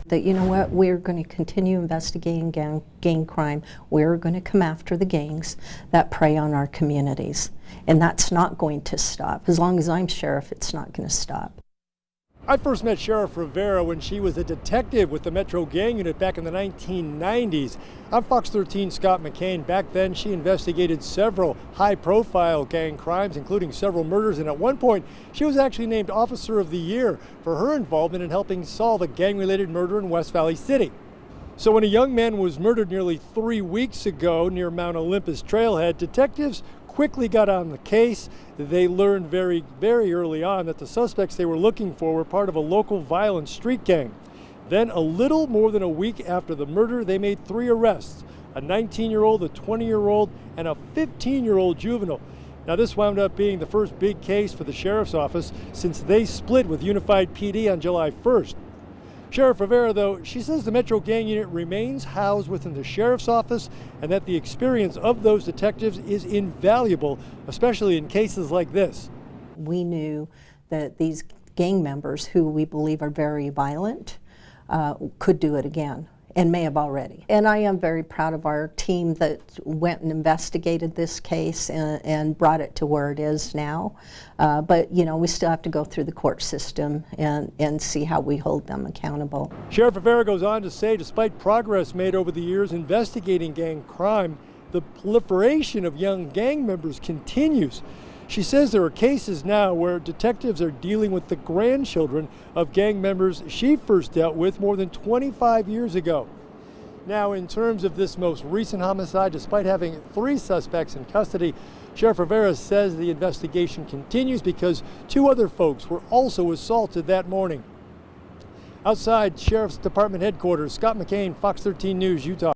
That, you know what, we're going to continue investigating gang crime. We're going to come after the gangs that prey on our communities. And that's not going to stop. As long as I'm sheriff, it's not going to stop. I first met Sheriff Rivera when she was a detective with the Metro Gang Unit back in the 1990s. I'm Fox 13 Scott McCain. Back then, she investigated several high-profile gang crimes, including several murders, and at one point, she was actually named Officer of the Year for her involvement in helping solve a gang-related murder in West Valley City. So when a young man was murdered nearly 3 weeks ago near Mount Olympus Trailhead, detectives quickly got on the case. They learned very early on that the suspects they were looking for were part of a local violent street gang. Then, a little more than a week after the murder, they made 3 arrests: a 19-year-old, a 20-year-old, and a 15-year-old juvenile. Now, this wound up being the first big case for the sheriff's office since they split with Unified PD on July 1st. Sheriff Rivera, though, she says the Metro Gang Unit remains housed within the sheriff's office and that the experience of those detectives is invaluable, especially in cases like this. We knew that these gang members, who we believe are very violent, could do it again, and may have already. And I am very proud of our team that went and investigated this case and brought it to where it is now. But, you know, we still have to go through the court system and see how we hold them accountable. Sheriff Rivera goes on to say, despite progress made over the years investigating gang crime, the proliferation of young gang members continues. She says there are cases now where detectives are dealing with the grandchildren of gang members she first dealt with more than 25 years ago. Now, in terms of this most recent homicide, despite having 3 suspects in custody, Sheriff Rivera says the investigation continues because 2 other folks were also assaulted that morning. Outside Sheriff's Department headquarters, Scott McCain, Fox 13 News, Utah.